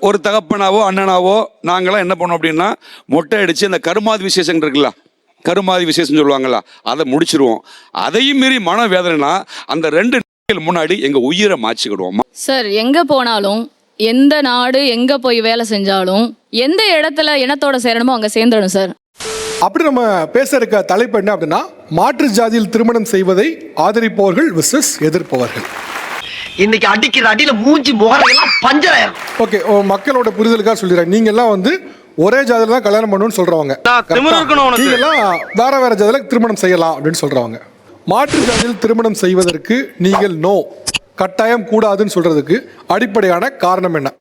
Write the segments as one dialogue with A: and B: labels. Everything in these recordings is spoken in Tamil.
A: ஒரு தகப்பனாவோ அண்ணனாவோ நாங்களாம் என்ன பண்ணோம் அப்படின்னா மொட்டை அடிச்சு அந்த கருமாதி விசேஷம் இருக்குல்ல, கருமாதி விசேஷம் சொல்லுவாங்களா, அதை முடிச்சிருவோம். அதையும் மீறி மன வேதனைனா அந்த 2 நாட்கள் முன்னாடி எங்க உயிரை மாச்சிக்கிடுவோம்.
B: சார் எங்க போனாலும், எந்த நாடு எங்க போய் வேலை செஞ்சாலும், எந்த இடத்துல இனத்தோட சேரணுமோ அங்க சேர்ந்துடும் சார்.
C: அப்படி நம்ம பேச இருக்க தலைப்பு என்ன அப்படின்னா, மாற்று ஜாதியில் திருமணம் செய்வதை ஆதரிப்பவர்கள் விசஸ் எதிர்ப்பவர்கள்.
D: இன்னைக்கு அடிக்கிற அடியில மூஞ்சி முகரெல்லாம் பஞ்சராயிரும்.
C: ஓகே, மக்களோட புரிதலுக்காக சொல்லிடுறேன். நீங்க எல்லாம் வந்து ஒரே ஜாதியில தான் கல்யாணம் பண்ணணும்னு சொல்றவங்க, நீங்க எல்லாம் வேற வேற ஜாதியில திருமணம் செய்யலாம் அப்படின்னு சொல்றவங்க. மாற்று ஜாதியில் திருமணம் செய்வதற்கு நீங்கள் நோ, கட்டாயம் கூடாதுன்னு சொல்றதுக்கு அடிப்படையான காரணம் என்ன?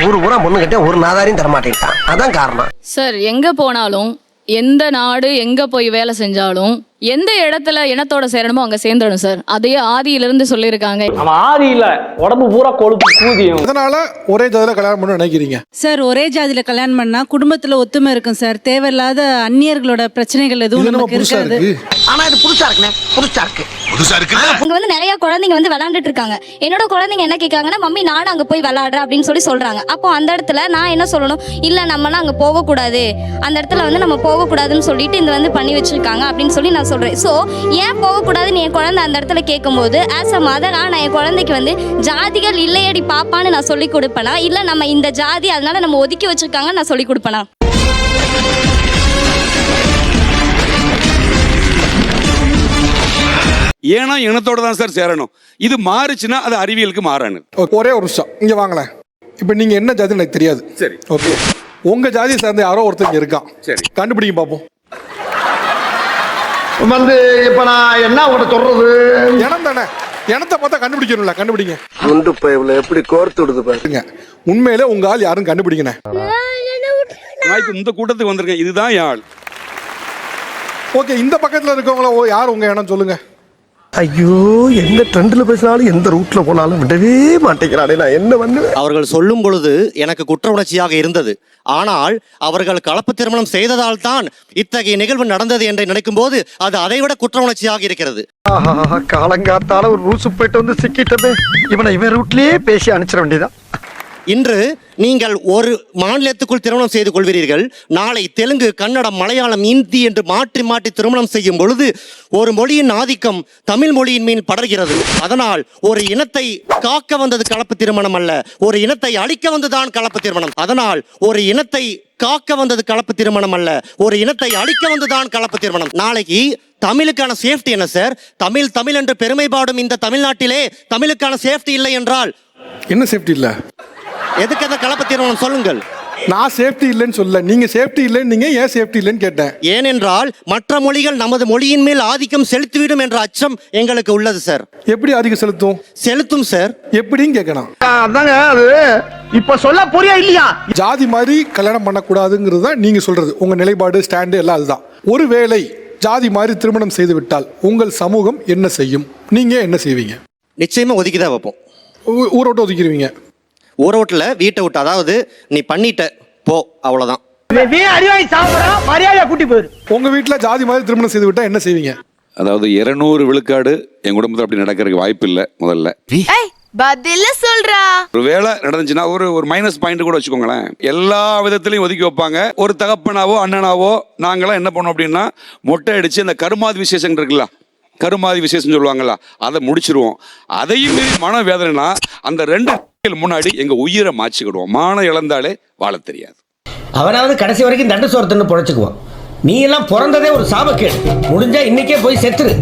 D: ஊரு ஊரா பொண்ணு கிட்ட ஒரு நாதாரியும் தரமாட்டேன், அதான் காரணம்.
B: சார் எங்க போனாலும், எந்த நாடு எங்க போய் வேலை செஞ்சாலும், எந்த இடத்துல இனத்தோட சேரணுமோ அங்க சேர்ந்துடும் சார். அதையே ஆதியிலிருந்து சொல்லியிருக்காங்க.
E: அவன் ஆதி இல்ல, உடம்பு பூரா கொழுப்பு கூதியும்.
C: அதனால ஒரே ஜாதியில கல்யாணம் பண்ண நினைக்கிறீங்க
F: சார்? ஒரே ஜாதியில கல்யாணம் பண்ணா குடும்பத்துல ஒத்துமை இருக்கும் சார். தேவையில்லாத அந்நியர்களோட பிரச்சனைகள் எதுவும் நமக்கு இருக்காது.
D: ஆனா இது புதுசா இருக்குனே, புதுசா இருக்கு.
G: அங்க வந்து நிறைய குழந்தைங்க வந்து விளையாண்டுட்டு இருக்காங்க. என்னோட குழந்தைங்க என்ன கேட்காங்கன்னா, மம்மி நானும் அங்க போய் விளையாடுறேன் அப்படின்னு சொல்லி சொல்றாங்க. அப்போ அந்த இடத்துல நான் என்ன சொல்லணும், இல்ல நம்மலாம் அங்க போக கூடாது, அந்த இடத்துல வந்து நம்ம போக கூடாதுன்னு சொல்லிட்டு இந்த வந்து பண்ணி வச்சிருக்காங்க அப்படின்னு சொல்லி நான் சொல்றேன். ஸோ ஏன் போக கூடாதுன்னு என் குழந்தை அந்த இடத்துல கேட்கும்போது, ஆஸ் அ மதரா நான் என் குழந்தைக்கு வந்து ஜாதிகள் இல்லையடி பாப்பான்னு நான் சொல்லி கொடுப்பேனா, இல்ல நம்ம இந்த ஜாதி அதனால நம்ம ஒதுக்கி வச்சிருக்காங்க நான் சொல்லி கொடுப்பேனா?
A: ஏன்னா இனத்தோட தான் சார் சேரணும். இது மாறுச்சுன்னா அது அறிவியலுக்கு மாறானு.
C: ஒரே ஒரு நிமிஷம் இங்க வாங்களேன். இப்ப நீங்க என்ன ஜாதி எனக்கு தெரியாது.
A: சரி,
C: ஓகே. உங்க ஜாதியை சேர்ந்த யாரோ ஒருத்தர் இருக்கான். சரி, கண்டுபிடிங்க பாப்போம்.
D: வந்து இப்ப நான் என்ன உங்கள்கிட்ட சொல்றது,
C: இனம் தானே, இனத்தை பார்த்தா கண்டுபிடிக்கணும்ல, கண்டுபிடிங்க.
D: குண்டு பைப்ல எப்படி கோர்த்து விடுது பாருங்க.
C: உண்மையிலே உங்க ஆள் யாரும் கண்டுபிடிக்கணே.
A: நான் இப்ப இந்த கூட்டத்துக்கு வந்திருக்கேன், இதுதான் என் ஆள்.
C: ஓகே, இந்த பக்கத்துல இருக்கவங்கள யார் உங்க இனம் சொல்லுங்க.
D: ஐயோ, எந்த ட்ரெண்ட்ல பேசினாலும் எந்த ரூட்ல போனாலும் விடவே மாட்டேங்கிறானே, நான் என்ன பண்ணுவேன்?
H: அவர்கள் சொல்லும் பொழுது எனக்கு குற்ற உணர்ச்சியாக இருந்தது. ஆனால் அவர்கள் கலப்பு திருமணம் செய்ததால் தான் இத்தகைய நிகழ்வு நடந்தது என்று நினைக்கும் போது அது அதைவிட குற்ற உணர்ச்சியாக இருக்கிறது.
D: காலங்காத்தால ஒரு ரூசு போயிட்டு வந்து சிக்கிட்டமே, இவனை இவன் ரூட்லயே பேசி அனுப்பிச்சிட வேண்டியதான்.
H: இன்று நீங்கள் ஒரு மாநிலத்துக்குள் திருமணம் செய்து கொள்வீர்கள், நாளை தெலுங்கு, கன்னடம், மலையாளம், இந்தி என்று மாற்றி மாற்றி திருமணம் செய்யும் பொழுது ஒரு மொழியின் ஆதிக்கம் தமிழ் மொழியின் மீன் படர்கிறது. அதனால் ஒரு இனத்தை காக்க வந்தது கலப்பு திருமணம் அல்ல, ஒரு இனத்தை அழிக்க வந்ததுதான் கலப்பு திருமணம். அதனால் ஒரு இனத்தை காக்க வந்தது கலப்பு திருமணம் அல்ல, ஒரு இனத்தை அழிக்க வந்ததுதான் கலப்பு திருமணம். நாளைக்கு தமிழுக்கான சேஃப்டி என்ன சார்? தமிழ் தமிழ் என்று பெருமை பாடும் இந்த தமிழ்நாட்டிலே தமிழுக்கான சேஃப்டி இல்லை என்றால்
C: என்ன சேஃப்டி இல்ல?
H: எதுக்கு அந்த கலப்பு திருமணம் சொல்லுங்கள்.
C: நான் சேஃப்டி இல்லைன்னு சொல்ல, நீங்க சேஃப்டி இல்லைன்னு, நீங்க ஏன் சேஃப்டி இல்லைன்னு கேட்டேன்.
H: ஏனென்றால் மற்ற மொழிகள் நமது மொழியின் மேல் ஆதிக்கம் செலுத்திவிடும் என்ற அச்சம் எங்களுக்கு உள்ளது சார்.
C: எப்படி ஆதிக்கம் செலுத்தும்?
H: செலுத்தும் சார்.
C: எப்படின்னு கேட்கணும்.
D: அதாங்க அது இப்ப சொல்ல புரியா இல்லையா?
C: ஜாதி மாதிரி கல்யாணம் பண்ணக்கூடாதுங்கிறது தான் நீங்க சொல்றது, உங்க நிலைப்பாடு, ஸ்டாண்டு எல்லாம் அதுதான். ஒருவேளை ஜாதி மாதிரி திருமணம் செய்து விட்டால் உங்கள் சமூகம் என்ன செய்யும்? நீங்க என்ன செய்வீங்க?
H: நிச்சயமா ஒதுக்கிதான் வைப்போம்.
C: ஊரை விட்டு ஒதுக்கிடுவீங்க?
H: ஊரை விட்டுல வீட்டை விட்டு, அதாவது நீ பண்ணிட்ட போ, அவ்வளவுதான்.
C: உங்க வீட்டுல ஜாதி மாதிரி திருமணம் செய்து விட்டா என்ன செய்வீங்க?
A: அதாவது 200 விழுக்காடு என் குடும்பத்தில் அப்படி நடக்கிறதுக்கு வாய்ப்பு இல்லை. முதல்ல
G: பதில சொல்றா,
A: ஒரு வேலை நடந்துச்சுன்னா ஒரு மைனஸ் பாயிண்ட் கூட வச்சுக்கோங்களேன், எல்லா விதத்திலையும் ஒதுக்கி வைப்பாங்க. ஒரு தகப்பனாவோ அண்ணனாவோ நாங்களாம் என்ன பண்ணோம் அப்படின்னா மொட்டை அடிச்சு அந்த கருமாதி விசேஷம் இருக்குல்ல, கருமாதி விசேஷம் சொல்லுவாங்களா, அதை முடிச்சிருவோம். அதையும் மீறி மன வேதனைனா அந்த 2 நாட்கள் முன்னாடி எங்க உயிரை மாச்சிக்கிடுவோம். மானம் இழந்தாலே வாழ தெரியாது.
I: அவனாவது கடைசி வரைக்கும் தண்டு சோரத்துன்னு பொழைச்சுக்குவான். நீ எல்லாம் பிறந்ததே ஒரு சாபக்கேடு. முடிஞ்சா இன்னைக்கே போய் செத்துரு.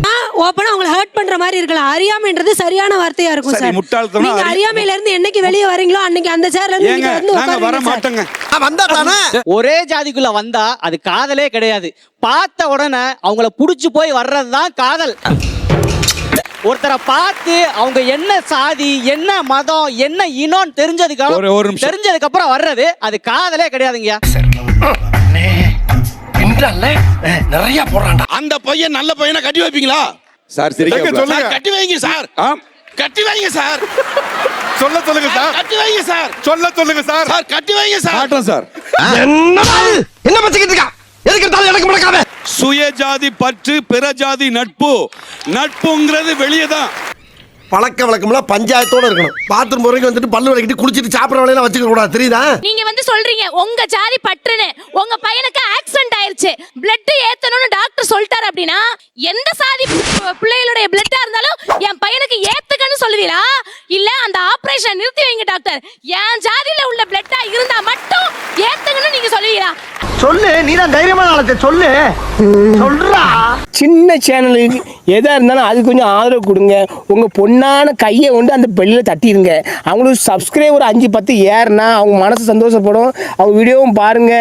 F: ஓப்பனா அவங்களை ஹர்ட் பண்ற மாதிரி இருக்கலாம். அறியாமைன்றது சரியான வார்த்தையா இருக்கும் சார்.
A: முட்டாள்தனம்.
F: நீங்க அறியாமையில இருந்து என்னைக்கு வெளியே வரீங்களோ அன்னைக்கு அந்த சேர்ல இருந்து நீங்க வந்து
A: நாங்க வர மாட்டோங்க.
D: வந்தா தானே.
E: ஒரே ஜாதிக்குள்ள வந்தா அது காதலே கிடையாது. பார்த்த உடனே அவங்கள புடிச்சு போய் வர்றதுதான் காதல். ஒருத்தரை பார்த்து அவங்க என்ன சாதி, என்ன மதம், என்ன இனம் தெரிஞ்சதுக்கு அப்புறம் வர்றது அது காதலே கிடையாதுங்க.
D: நிறைய போறான்டா.
J: அந்த பையன் நல்ல பையனை கட்டி வைப்பீங்களா
A: சார்? சொல்லுங்க,
J: கட்டி வைங்க சார். கட்டி வைங்க சார்.
C: சொல்ல சொல்லுங்க சார்.
J: கட்டி வைங்க சார்.
C: சொல்ல சொல்லுங்க சார்.
J: சார் கட்டி வைங்க சார்.
A: மாட்டோம் சார்.
D: என்ன பச்சிக்கிட்டு இருக்கா? எதுக்கு இருந்தாலும் எனக்கு முடக்காம.
A: சுய ஜாதி பற்று, பிற ஜாதி நட்பு. நட்புங்கிறது வெளியே தான்.
D: பழக்க வழக்கம்லாம் பஞ்சாயத்தோட இருக்கணும். பாத்ரூம் வரைக்கும் வந்துட்டு பல்லு வலிக்கிட்டு குளிச்சிட்டு சாப்பிட்ற வேலையெல்லாம் வச்சுக்க கூடாது, தெரியுதா?
B: நீங்க வந்து சொல்றீங்க உங்க ஜாதி பற்றுன்னு, உங்க பையனுக்கு ஆக்சிடென்ட் ஆயிருச்சு, பிளட் ஏத்தணும்னு டாக்டர் சொல்லிட்டாரு அப்படின்னா எந்த சாதி பிள்ளைகளுடைய பிளட்டா இருந்தாலும் என் பையனுக்கு ஏத்துக்கன்னு சொல்லுவீங்களா? இல்ல அந்த ஆபரேஷன் நிறுத்தி வைங்க டாக்டர், என் ஜாதியில உள்ள பிளட்டா இருந்தா மட்டும் ஏத்துக்கன்னு நீங்க சொல்லுவீங்களா?
I: சொல்லு, நீதான் தைரியமான ஆளத்தை சொல்லு, சொல்றா. சின்ன சேனலுக்கு எதா இருந்தாலும் அது கொஞ்சம் ஆதரவு கொடுங்க. உங்க பொண்ணான கையை கொண்டு அந்த பெல்லில தட்டிடுங்க. அவங்களுக்கு சப்ஸ்கிரைபர் 5-10 ஏறுனா அவங்க மனசு சந்தோஷப்படும். அவங்க வீடியோவும் பாருங்க.